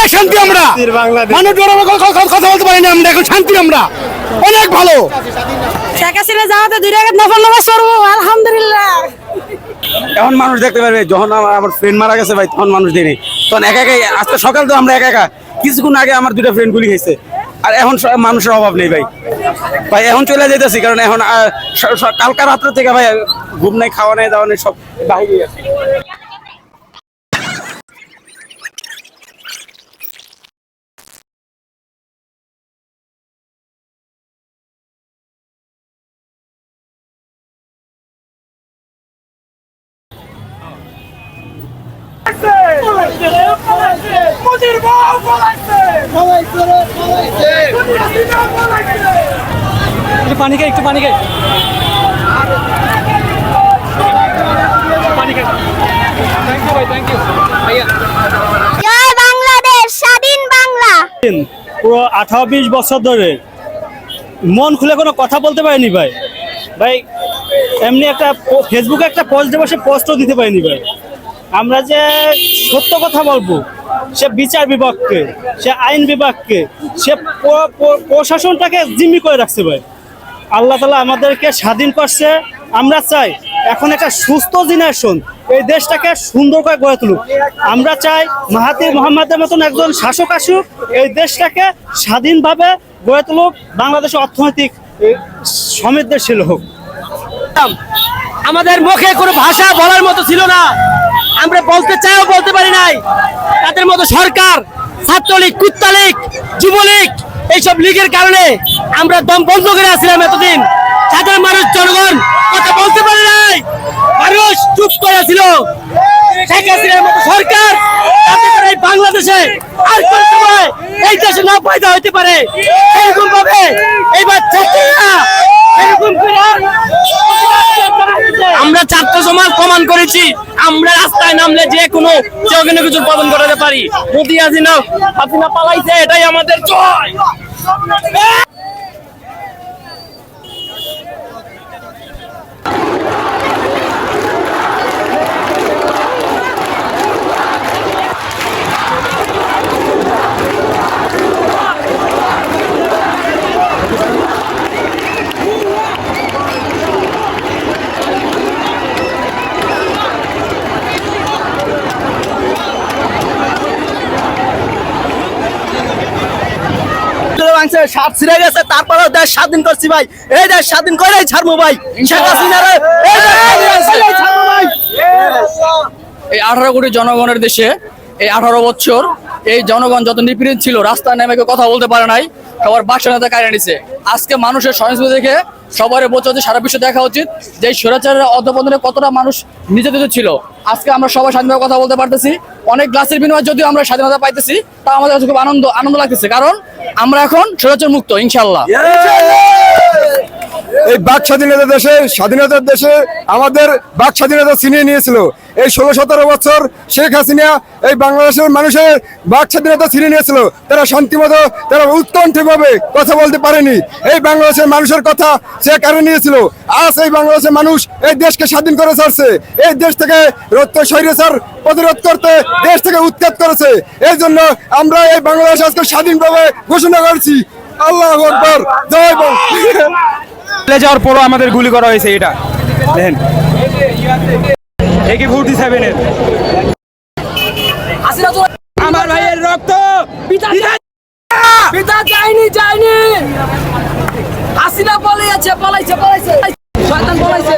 অনেক শান্তি আমরা মানুষ কথা বলতে পারি না আমরা এখন শান্তি আমরা অনেক ভালো শেখ হাসিনা যাওয়াতে 2 রাকাত নফল নামাজ পড়বো আলহামদুলিল্লাহ। এখন মানুষ দেখতে পারবে যখন আমার ফ্রেন্ড মারা গেছে ভাই তখন মানুষ দেয়নি তখন একা একাই আজকে সকাল তো আমরা একা একা কিছুক্ষণ আগে আমার 2টা ফ্রেন্ড গুলি খাইছে আর এখন মানুষের অভাব নেই ভাই ভাই এখন চলে যেতেছি কারণ এখন কালকা রাত্রে থেকে ভাই ঘুম নাই খাওয়া নাই দাওয়া নেই সব বাইরে আছে একটু পানি খাই জয় বাংলাদেশ, স্বাধীন বাংলা। পুরো 18-20 বছর ধরে মন খুলে কোনো কথা বলতে পারিনি ভাই ভাই এমনি একটা ফেসবুকে একটা পোস্ট দেবো সে পোস্টও দিতে পারিনি ভাই আমরা যে সত্য কথা বলবো সে বিচার বিভাগকে সে আইন বিভাগকে সে প্রশাসনটাকে জিম্মি করে রাখছে ভাই আল্লাহ তাআলা আমাদেরকে স্বাধীন করছে আমরা চাই এখন একটা সুস্থ জেনারেশন এই দেশটাকে সুন্দর করে গড়ে তুলুক আমরা চাই মাহাথির মোহাম্মদের মতন একজন শাসক আসুক এই দেশটাকে স্বাধীনভাবে গড়ে তুলুক বাংলাদেশের অর্থনৈতিক সমৃদ্ধশীল হোক আমাদের মুখে কোনো ভাষা বলার মতো ছিল না আমরা বলতে চাইও বলতে পারি নাই তাদের মতো সরকার ছাত্রলীগ কুত্তালীগ যুবলীগ এইসব লীগের কারণে আমরা দম বন্ধ করে আসছিলাম এতদিন সাধারণ মানুষ জনগণ কথা বলতে পারে নাই মানুষ চুপ করে ছিল শেখ হাসিনার মতো সরকার যাতে করে এই বাংলাদেশে আর কোন সময় এই দেশে না পয়দা হইতে পারে এরকম ভাবে এইবার ছাত্রীরা এরকম করে আমরা ছাত্র সমাজ প্রমাণ করেছি আমরা রাস্তায় নামলে যে কোনো কিছু প্রদান করতে পারি মোদি হাসিনা পালাইছে এটাই আমাদের জয় সাত ছিঁড়ে গেছে তারপরেও দেশ স্বাধীন করছি ভাই এই দেশ স্বাধীন করেই ছাড়বো ভাই শেখ হাসিনার এই 18 কোটি জনগণের দেশে এই 18 বছর এই জনগণ যত নিপীড়িত ছিল রাস্তায় নেমে কথা বলতে পারে নাই সবার বাকস্বাধীনতা কাড়িয়ে নিছে আজকে মানুষের সহিংসতা দেখে সবার বোঝা উচিত সারা বিশ্ব দেখা উচিত যে স্বৈরাচারের অধঃপতনে কতটা মানুষ নির্যাতিত ছিল আজকে আমরা সবাই স্বাধীনভাবে কথা বলতে পারতেছি অনেক গ্লাসের বিনিময়ে যদিও আমরা স্বাধীনতা পাইতেছি তা আমাদের কাছে খুব আনন্দ লাগতেছে কারণ আমরা এখন স্বৈরাচার মুক্ত ইনশাআল্লাহ এই বাক স্বাধীনতার দেশে স্বাধীনতার দেশে আমাদের বাক স্বাধীনতা ছিনিয়ে নিয়েছিল এই 16-17 বছর শেখ হাসিনা এই বাংলাদেশের মানুষের বাক স্বাধীনতা ছিনিয়ে নিয়েছিল তারা শান্তিমতো তারা উৎকণ্ঠিতভাবে কথা বলতে পারেনি এই বাংলাদেশের মানুষের কথা সে কারণে নিয়েছিল আজ এই বাংলাদেশের মানুষ এই দেশকে স্বাধীন করে ছাড়ছে এই দেশ থেকে স্বৈরাচার প্রতিরোধ করতে দেশ থেকে উৎখাত করেছে এই জন্য আমরা এই বাংলাদেশ আজকে স্বাধীনভাবে ঘোষণা করছি আল্লাহু আকবার জয় বাংলা যাওয়ার পরও আমাদের গুলি করা হয়েছে এটা দেখেন AK-47 এর আমার ভাইয়ের রক্ত পিতা যায়নি হাসিনা পালাইছে শয়তান পালাইছে